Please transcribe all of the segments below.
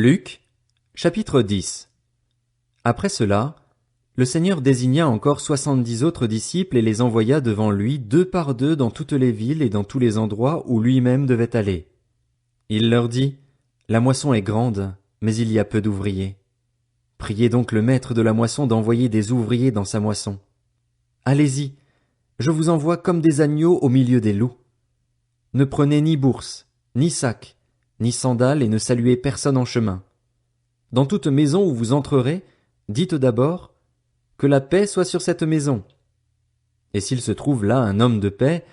Luc, chapitre 10. Après cela, le Seigneur désigna encore 70 autres disciples et les envoya devant lui deux par deux dans toutes les villes et dans tous les endroits où lui-même devait aller. Il leur dit, La moisson est grande, mais il y a peu d'ouvriers. Priez donc le maître de la moisson d'envoyer des ouvriers dans sa moisson. Allez-y, je vous envoie comme des agneaux au milieu des loups. Ne prenez ni bourse, ni sac, ni sandales et ne saluez personne en chemin. Dans toute maison où vous entrerez, dites d'abord, que la paix soit sur cette maison. Et s'il se trouve là un homme de paix,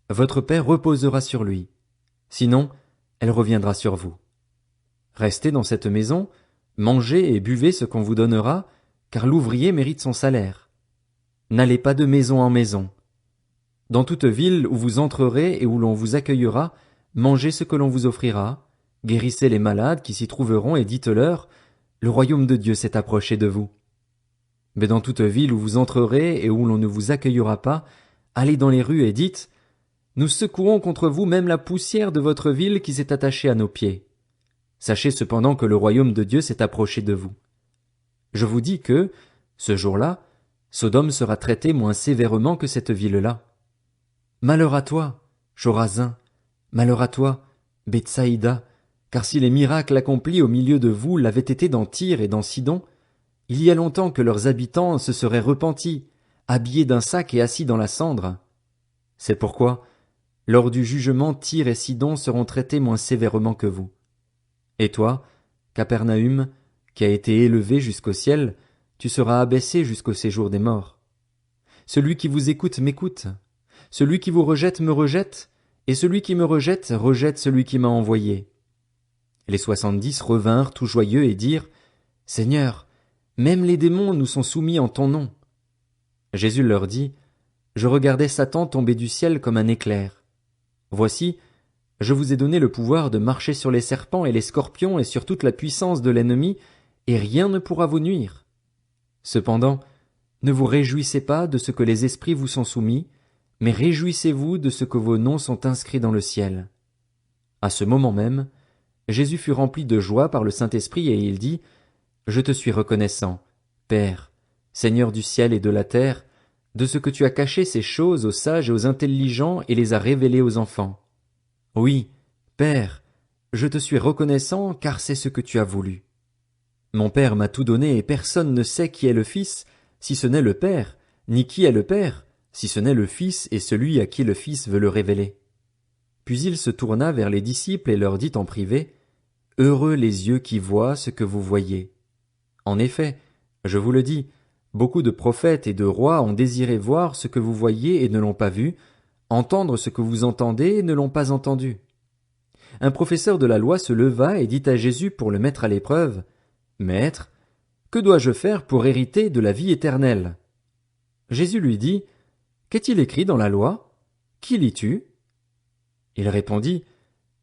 votre paix reposera sur lui. Sinon, elle reviendra sur vous. Restez dans cette maison, mangez et buvez ce qu'on vous donnera, car l'ouvrier mérite son salaire. N'allez pas de maison en maison. Dans toute ville où vous entrerez et où l'on vous accueillera, mangez ce que l'on vous offrira, guérissez les malades qui s'y trouveront et dites-leur, le royaume de Dieu s'est approché de vous. Mais dans toute ville où vous entrerez et où l'on ne vous accueillera pas, allez dans les rues et dites, nous secouons contre vous même la poussière de votre ville qui s'est attachée à nos pieds. Sachez cependant que le royaume de Dieu s'est approché de vous. Je vous dis que, ce jour-là, Sodome sera traitée moins sévèrement que cette ville-là. Malheur à toi, Chorazin, malheur à toi, Bethsaïda, car si les miracles accomplis au milieu de vous l'avaient été dans Tyr et dans Sidon, il y a longtemps que leurs habitants se seraient repentis, habillés d'un sac et assis dans la cendre. C'est pourquoi, lors du jugement, Tyr et Sidon seront traités moins sévèrement que vous. Et toi, Capernaüm, qui a été élevé jusqu'au ciel, tu seras abaissé jusqu'au séjour des morts. Celui qui vous écoute m'écoute, celui qui vous rejette me rejette, et celui qui me rejette rejette celui qui m'a envoyé. Les 70 revinrent tout joyeux et dirent, Seigneur, même les démons nous sont soumis en ton nom. Jésus leur dit, Je regardais Satan tomber du ciel comme un éclair. Voici, je vous ai donné le pouvoir de marcher sur les serpents et les scorpions et sur toute la puissance de l'ennemi, et rien ne pourra vous nuire. Cependant, ne vous réjouissez pas de ce que les esprits vous sont soumis, mais réjouissez-vous de ce que vos noms sont inscrits dans le ciel. À ce moment même, Jésus fut rempli de joie par le Saint-Esprit et il dit, Je te suis reconnaissant, Père, Seigneur du ciel et de la terre, de ce que tu as caché ces choses aux sages et aux intelligents et les as révélées aux enfants. Oui, Père, je te suis reconnaissant car c'est ce que tu as voulu. Mon Père m'a tout donné et personne ne sait qui est le Fils, si ce n'est le Père, ni qui est le Père, si ce n'est le Fils et celui à qui le Fils veut le révéler. Puis il se tourna vers les disciples et leur dit en privé, Heureux les yeux qui voient ce que vous voyez. En effet, je vous le dis, beaucoup de prophètes et de rois ont désiré voir ce que vous voyez et ne l'ont pas vu, entendre ce que vous entendez et ne l'ont pas entendu. Un professeur de la loi se leva et dit à Jésus pour le mettre à l'épreuve, Maître, que dois-je faire pour hériter de la vie éternelle? Jésus lui dit, Qu'est-il écrit dans la loi? Qui lis-tu? Il répondit,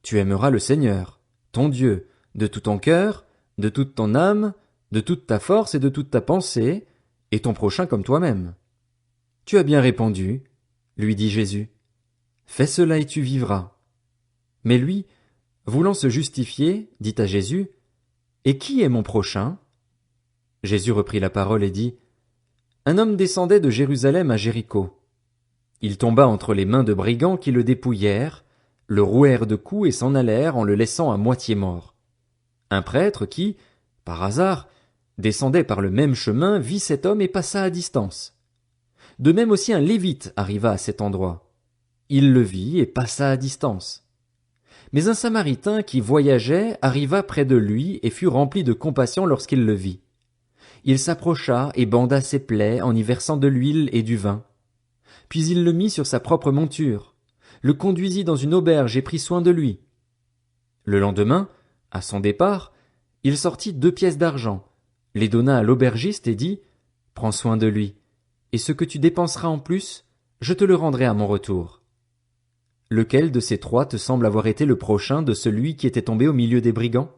Tu aimeras le Seigneur, ton Dieu, de tout ton cœur, de toute ton âme, de toute ta force et de toute ta pensée, et ton prochain comme toi-même. Tu as bien répondu, lui dit Jésus. Fais cela et tu vivras. Mais lui, voulant se justifier, dit à Jésus, Et qui est mon prochain? Jésus reprit la parole et dit, Un homme descendait de Jérusalem à Jéricho. Il tomba entre les mains de brigands qui le dépouillèrent, le rouèrent de coups et s'en allèrent en le laissant à moitié mort. Un prêtre qui, par hasard, descendait par le même chemin vit cet homme et passa à distance. De même aussi un lévite arriva à cet endroit. Il le vit et passa à distance. Mais un samaritain qui voyageait arriva près de lui et fut rempli de compassion lorsqu'il le vit. Il s'approcha et banda ses plaies en y versant de l'huile et du vin. Puis il le mit sur sa propre monture, le conduisit dans une auberge et prit soin de lui. Le lendemain, à son départ, il sortit 2 pièces d'argent, les donna à l'aubergiste et dit, Prends soin de lui, et ce que tu dépenseras en plus, je te le rendrai à mon retour. Lequel de ces 3 te semble avoir été le prochain de celui qui était tombé au milieu des brigands?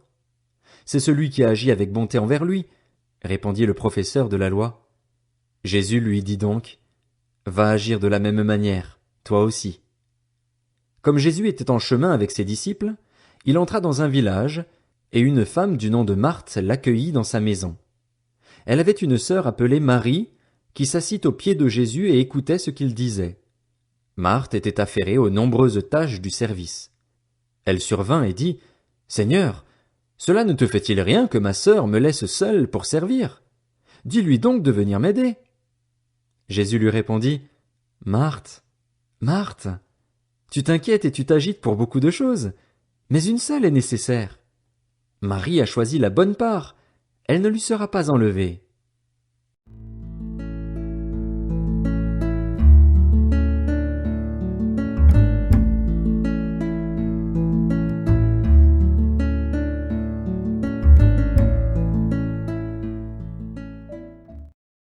C'est celui qui a agi avec bonté envers lui, répondit le professeur de la loi. Jésus lui dit donc, Va agir de la même manière, toi aussi. Comme Jésus était en chemin avec ses disciples, il entra dans un village, et une femme du nom de Marthe l'accueillit dans sa maison. Elle avait une sœur appelée Marie, qui s'assit aux pieds de Jésus et écoutait ce qu'il disait. Marthe était affairée aux nombreuses tâches du service. Elle survint et dit, « Seigneur, cela ne te fait-il rien que ma sœur me laisse seule pour servir? Dis-lui donc de venir m'aider. » Jésus lui répondit, « Marthe, Marthe, tu t'inquiètes et tu t'agites pour beaucoup de choses, mais une seule est nécessaire. Marie a choisi la bonne part, elle ne lui sera pas enlevée. »